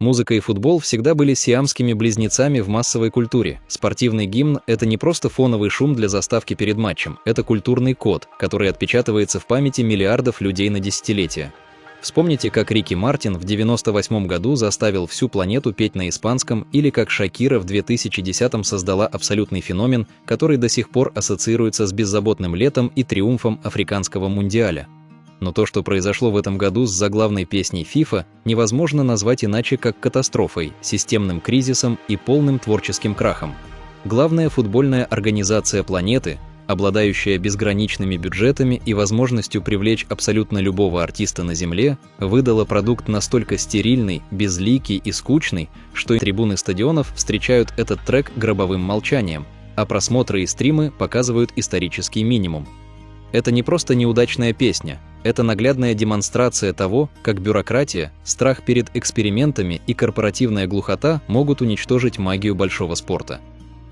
Музыка и футбол всегда были сиамскими близнецами в массовой культуре. Спортивный гимн – это не просто фоновый шум для заставки перед матчем, это культурный код, который отпечатывается в памяти миллиардов людей на десятилетия. Вспомните, как Рики Мартин в 1998 году заставил всю планету петь на испанском, или как Шакира в 2010 создала абсолютный феномен, который до сих пор ассоциируется с беззаботным летом и триумфом африканского мундиаля. Но то, что произошло в этом году с заглавной песней FIFA, невозможно назвать иначе как катастрофой, системным кризисом и полным творческим крахом. Главная футбольная организация планеты, обладающая безграничными бюджетами и возможностью привлечь абсолютно любого артиста на Земле, выдала продукт настолько стерильный, безликий и скучный, что трибуны стадионов встречают этот трек гробовым молчанием, а просмотры и стримы показывают исторический минимум. Это не просто неудачная песня, это наглядная демонстрация того, как бюрократия, страх перед экспериментами и корпоративная глухота могут уничтожить магию большого спорта.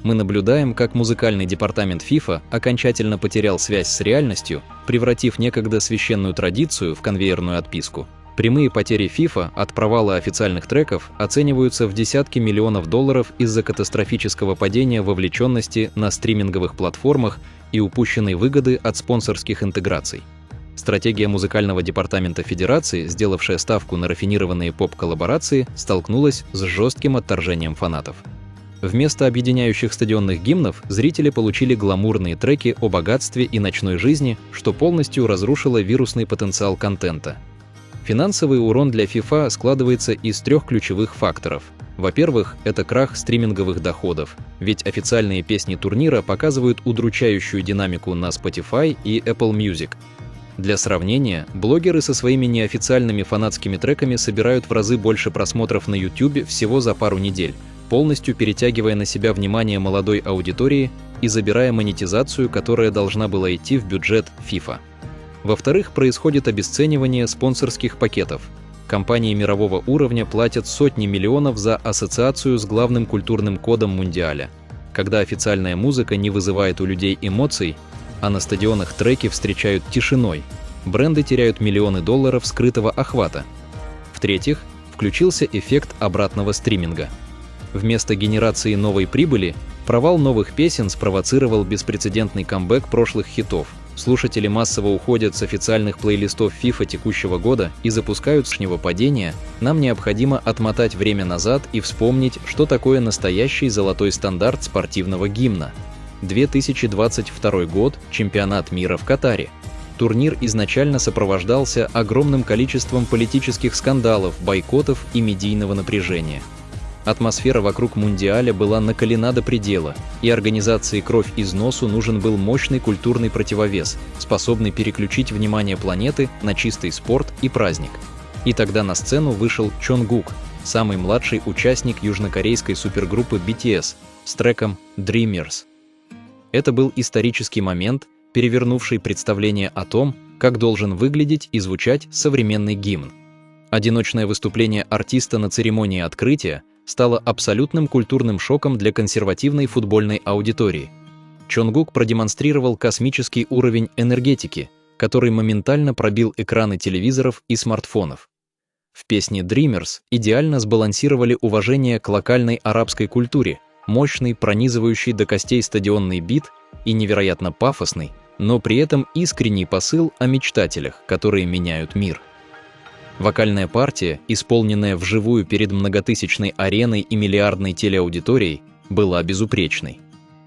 Мы наблюдаем, как музыкальный департамент FIFA окончательно потерял связь с реальностью, превратив некогда священную традицию в конвейерную отписку. Прямые потери FIFA от провала официальных треков оцениваются в десятки миллионов долларов из-за катастрофического падения вовлеченности на стриминговых платформах и упущенной выгоды от спонсорских интеграций. Стратегия музыкального департамента Федерации, сделавшая ставку на рафинированные поп-коллаборации, столкнулась с жестким отторжением фанатов. Вместо объединяющих стадионных гимнов зрители получили гламурные треки о богатстве и ночной жизни, что полностью разрушило вирусный потенциал контента. Финансовый урон для FIFA складывается из трех ключевых факторов. Во-первых, это крах стриминговых доходов, ведь официальные песни турнира показывают удручающую динамику на Spotify и Apple Music. Для сравнения, блогеры со своими неофициальными фанатскими треками собирают в разы больше просмотров на YouTube всего за пару недель, полностью перетягивая на себя внимание молодой аудитории и забирая монетизацию, которая должна была идти в бюджет FIFA. Во-вторых, происходит обесценивание спонсорских пакетов. Компании мирового уровня платят сотни миллионов за ассоциацию с главным культурным кодом Мундиаля. Когда официальная музыка не вызывает у людей эмоций, а на стадионах треки встречают тишиной, бренды теряют миллионы долларов скрытого охвата. В-третьих, включился эффект обратного стриминга. Вместо генерации новой прибыли, провал новых песен спровоцировал беспрецедентный камбэк прошлых хитов. Слушатели массово уходят с официальных плейлистов FIFA текущего года и запускают с нынешнего падения. Нам необходимо отмотать время назад и вспомнить, что такое настоящий золотой стандарт спортивного гимна. 2022 год, чемпионат мира в Катаре. Турнир изначально сопровождался огромным количеством политических скандалов, бойкотов и медийного напряжения. Атмосфера вокруг Мундиаля была накалена до предела, и организации «Кровь из носу» нужен был мощный культурный противовес, способный переключить внимание планеты на чистый спорт и праздник. И тогда на сцену вышел Чонгук, самый младший участник южнокорейской супергруппы BTS, с треком «Dreamers». Это был исторический момент, перевернувший представление о том, как должен выглядеть и звучать современный гимн. Одиночное выступление артиста на церемонии открытия стало абсолютным культурным шоком для консервативной футбольной аудитории. Чонгук продемонстрировал космический уровень энергетики, который моментально пробил экраны телевизоров и смартфонов. В песне Dreamers идеально сбалансировали уважение к локальной арабской культуре, мощный, пронизывающий до костей стадионный бит и невероятно пафосный, но при этом искренний посыл о мечтателях, которые меняют мир. Вокальная партия, исполненная вживую перед многотысячной ареной и миллиардной телеаудиторией, была безупречной.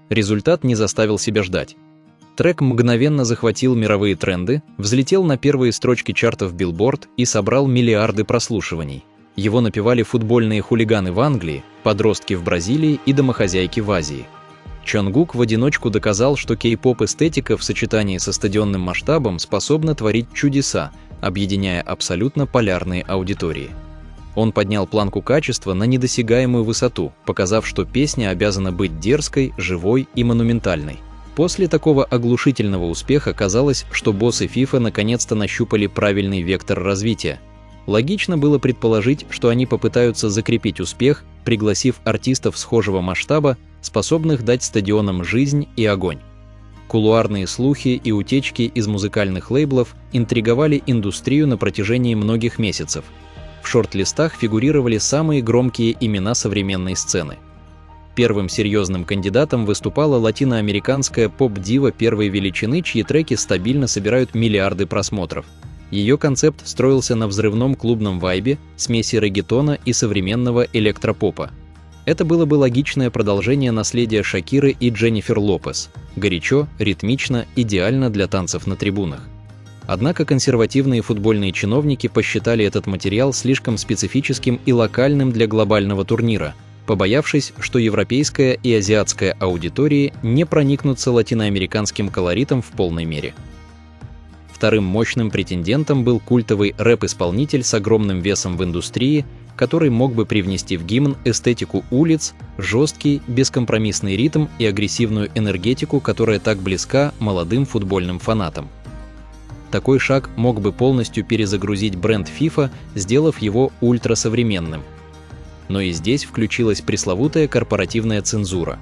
Результат не заставил себя ждать. Трек мгновенно захватил мировые тренды, взлетел на первые строчки чартов Billboard и собрал миллиарды прослушиваний. Его напевали футбольные хулиганы в Англии, подростки в Бразилии и домохозяйки в Азии. Чонгук в одиночку доказал, что кей-поп-эстетика в сочетании со стадионным масштабом способна творить чудеса, объединяя абсолютно полярные аудитории. Он поднял планку качества на недосягаемую высоту, показав, что песня обязана быть дерзкой, живой и монументальной. После такого оглушительного успеха казалось, что боссы FIFA наконец-то нащупали правильный вектор развития. Логично было предположить, что они попытаются закрепить успех, пригласив артистов схожего масштаба, способных дать стадионам жизнь и огонь. Кулуарные слухи и утечки из музыкальных лейблов интриговали индустрию на протяжении многих месяцев. В В шорт-листах фигурировали самые громкие имена современной сцены. Первым серьезным кандидатом выступала латиноамериканская поп-дива первой величины, чьи треки стабильно собирают миллиарды просмотров. Ее концепт строился на взрывном клубном вайбе, смеси реггетона и современного электропопа. Это было бы логичное продолжение наследия Шакиры и Дженнифер Лопес. Горячо, ритмично, идеально для танцев на трибунах. Однако консервативные футбольные чиновники посчитали этот материал слишком специфическим и локальным для глобального турнира, побоявшись, что европейская и азиатская аудитории не проникнутся латиноамериканским колоритом в полной мере. Вторым мощным претендентом был культовый рэп-исполнитель с огромным весом в индустрии, который мог бы привнести в гимн эстетику улиц, жесткий, бескомпромиссный ритм и агрессивную энергетику, которая так близка молодым футбольным фанатам. Такой шаг мог бы полностью перезагрузить бренд FIFA, сделав его ультрасовременным. Но и здесь включилась пресловутая корпоративная цензура.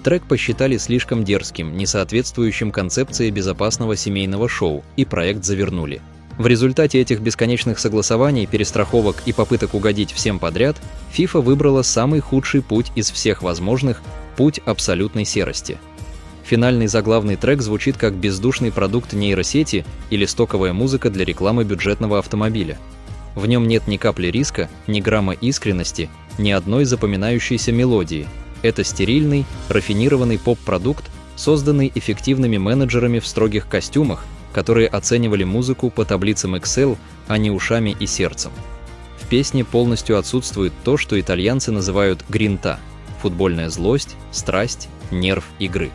Трек посчитали слишком дерзким, не соответствующим концепции безопасного семейного шоу, и проект завернули. В результате этих бесконечных согласований, перестраховок и попыток угодить всем подряд, FIFA выбрала самый худший путь из всех возможных – путь абсолютной серости. Финальный заглавный трек звучит как бездушный продукт нейросети или стоковая музыка для рекламы бюджетного автомобиля. В нем нет ни капли риска, ни грамма искренности, ни одной запоминающейся мелодии. Это стерильный, рафинированный поп-продукт, созданный эффективными менеджерами в строгих костюмах, которые оценивали музыку по таблицам Excel, а не ушами и сердцем. В песне полностью отсутствует то, что итальянцы называют гринта – футбольная злость, страсть, нерв игры.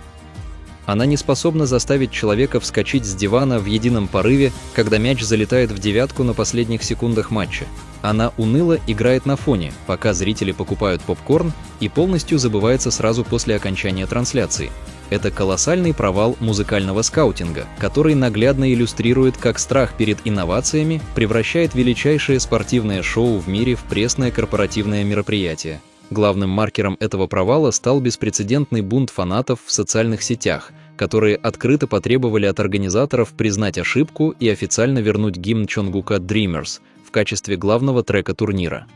Она не способна заставить человека вскочить с дивана в едином порыве, когда мяч залетает в девятку на последних секундах матча. Она уныло играет на фоне, пока зрители покупают попкорн, и полностью забывается сразу после окончания трансляции. Это колоссальный провал музыкального скаутинга, который наглядно иллюстрирует, как страх перед инновациями превращает величайшее спортивное шоу в мире в пресное корпоративное мероприятие. Главным маркером этого провала стал беспрецедентный бунт фанатов в социальных сетях, которые открыто потребовали от организаторов признать ошибку и официально вернуть гимн Чонгука «Dreamers» в качестве главного трека турнира.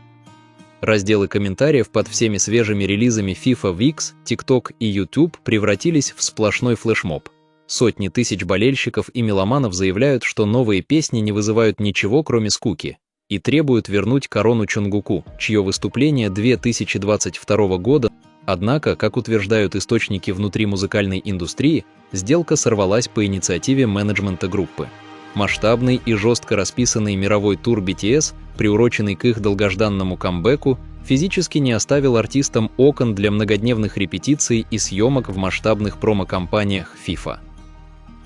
Разделы комментариев под всеми свежими релизами FIFA, Wix, TikTok и YouTube превратились в сплошной флешмоб. Сотни тысяч болельщиков и меломанов заявляют, что новые песни не вызывают ничего, кроме скуки, и требуют вернуть корону Чонгуку, чье выступление 2022 года. Однако, как утверждают источники внутри музыкальной индустрии, сделка сорвалась по инициативе менеджмента группы. Масштабный и жестко расписанный мировой тур BTS, приуроченный к их долгожданному камбэку, физически не оставил артистам окон для многодневных репетиций и съемок в масштабных промо-компаниях FIFA.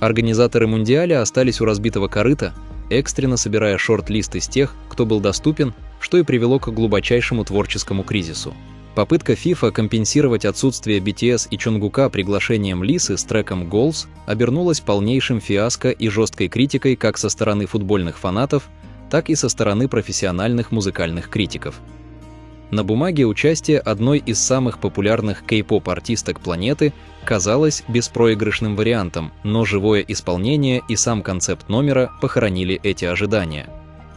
Организаторы Мундиаля остались у разбитого корыта, экстренно собирая шорт-лист из тех, кто был доступен, что и привело к глубочайшему творческому кризису. Попытка FIFA компенсировать отсутствие BTS и Чонгука приглашением Лисы с треком Goals обернулась полнейшим фиаско и жесткой критикой как со стороны футбольных фанатов, так и со стороны профессиональных музыкальных критиков. На бумаге участие одной из самых популярных кей-поп-артисток планеты казалось беспроигрышным вариантом, но живое исполнение и сам концепт номера похоронили эти ожидания.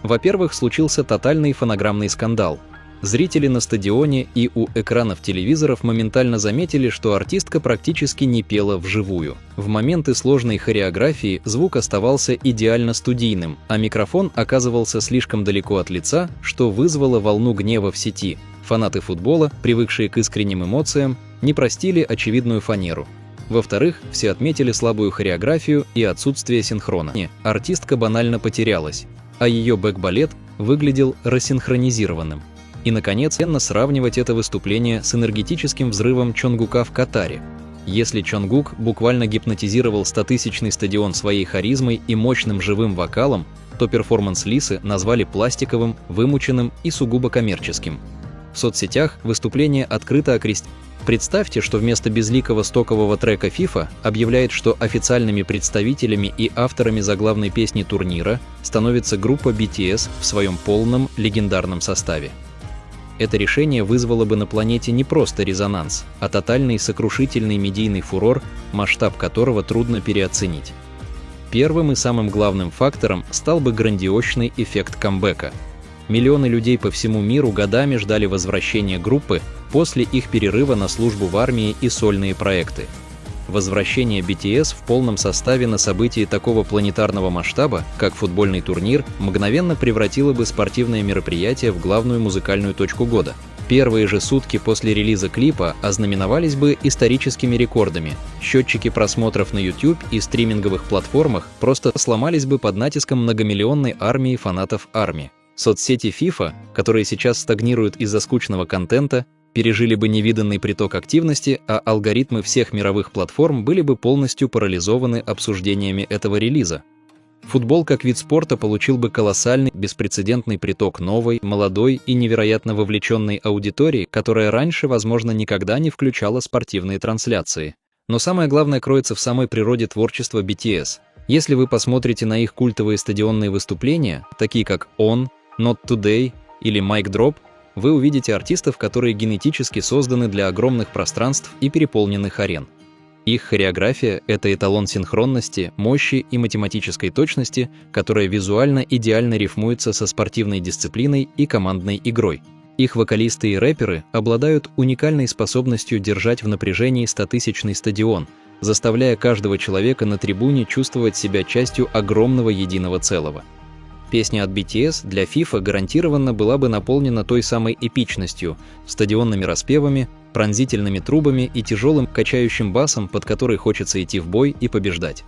Во-первых, случился тотальный фонограммный скандал. Зрители на стадионе и у экранов телевизоров моментально заметили, что артистка практически не пела вживую. В моменты сложной хореографии звук оставался идеально студийным, а микрофон оказывался слишком далеко от лица, что вызвало волну гнева в сети. Фанаты футбола, привыкшие к искренним эмоциям, не простили очевидную фанеру. Во-вторых, все отметили слабую хореографию и отсутствие синхрона. Артистка банально потерялась, а ее бэк-балет выглядел рассинхронизированным. И, наконец, ценно сравнивать это выступление с энергетическим взрывом Чонгука в Катаре. Если Чонгук буквально гипнотизировал 100-тысячный стадион своей харизмой и мощным живым вокалом, то перформанс Лисы назвали пластиковым, вымученным и сугубо коммерческим. В соцсетях выступление открыто окрестили. Представьте, что вместо безликого стокового трека FIFA объявляет, что официальными представителями и авторами заглавной песни турнира становится группа BTS в своем полном легендарном составе. Это решение вызвало бы на планете не просто резонанс, а тотальный сокрушительный медийный фурор, масштаб которого трудно переоценить. Первым и самым главным фактором стал бы грандиозный эффект камбэка. Миллионы людей по всему миру годами ждали возвращения группы после их перерыва на службу в армии и сольные проекты. Возвращение BTS в полном составе на событии такого планетарного масштаба, как футбольный турнир, мгновенно превратило бы спортивное мероприятие в главную музыкальную точку года. Первые же сутки после релиза клипа ознаменовались бы историческими рекордами. Счетчики просмотров на YouTube и стриминговых платформах просто сломались бы под натиском многомиллионной армии фанатов ARMY. Соцсети FIFA, которые сейчас стагнируют из-за скучного контента, пережили бы невиданный приток активности, а алгоритмы всех мировых платформ были бы полностью парализованы обсуждениями этого релиза. Футбол как вид спорта получил бы колоссальный, беспрецедентный приток новой, молодой и невероятно вовлеченной аудитории, которая раньше, возможно, никогда не включала спортивные трансляции. Но самое главное кроется в самой природе творчества BTS. Если вы посмотрите на их культовые стадионные выступления, такие как On, Not Today или Mic Drop, вы увидите артистов, которые генетически созданы для огромных пространств и переполненных арен. Их хореография – это эталон синхронности, мощи и математической точности, которая визуально идеально рифмуется со спортивной дисциплиной и командной игрой. Их вокалисты и рэперы обладают уникальной способностью держать в напряжении 100-тысячный стадион, заставляя каждого человека на трибуне чувствовать себя частью огромного единого целого. Песня от BTS для FIFA гарантированно была бы наполнена той самой эпичностью, стадионными распевами, пронзительными трубами и тяжелым качающим басом, под который хочется идти в бой и побеждать.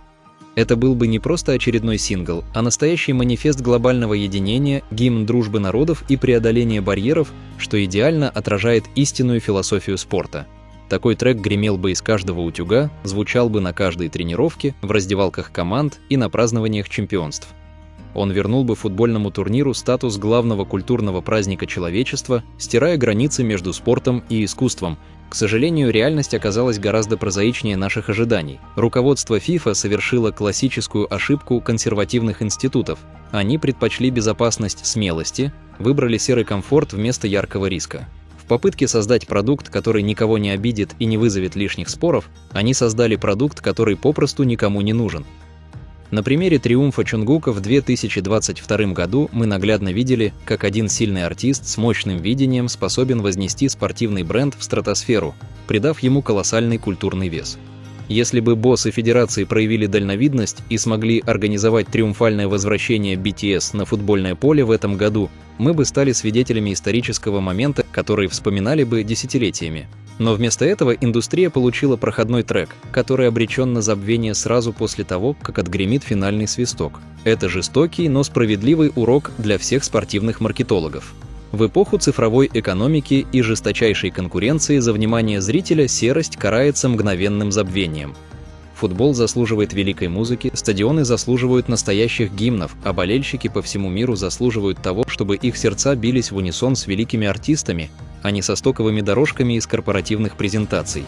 Это был бы не просто очередной сингл, а настоящий манифест глобального единения, гимн дружбы народов и преодоления барьеров, что идеально отражает истинную философию спорта. Такой трек гремел бы из каждого утюга, звучал бы на каждой тренировке, в раздевалках команд и на празднованиях чемпионств. Он вернул бы футбольному турниру статус главного культурного праздника человечества, стирая границы между спортом и искусством. К сожалению, реальность оказалась гораздо прозаичнее наших ожиданий. Руководство FIFA совершило классическую ошибку консервативных институтов. Они предпочли безопасность смелости, выбрали серый комфорт вместо яркого риска. В попытке создать продукт, который никого не обидит и не вызовет лишних споров, они создали продукт, который попросту никому не нужен. На примере триумфа Чонгука в 2022 году мы наглядно видели, как один сильный артист с мощным видением способен вознести спортивный бренд в стратосферу, придав ему колоссальный культурный вес. Если бы боссы федерации проявили дальновидность и смогли организовать триумфальное возвращение BTS на футбольное поле в этом году, мы бы стали свидетелями исторического момента, который вспоминали бы десятилетиями. Но вместо этого индустрия получила проходной трек, который обречен на забвение сразу после того, как отгремит финальный свисток. Это жестокий, но справедливый урок для всех спортивных маркетологов. В эпоху цифровой экономики и жесточайшей конкуренции за внимание зрителя серость карается мгновенным забвением. Футбол заслуживает великой музыки, стадионы заслуживают настоящих гимнов, а болельщики по всему миру заслуживают того, чтобы их сердца бились в унисон с великими артистами, а не со стоковыми дорожками из корпоративных презентаций.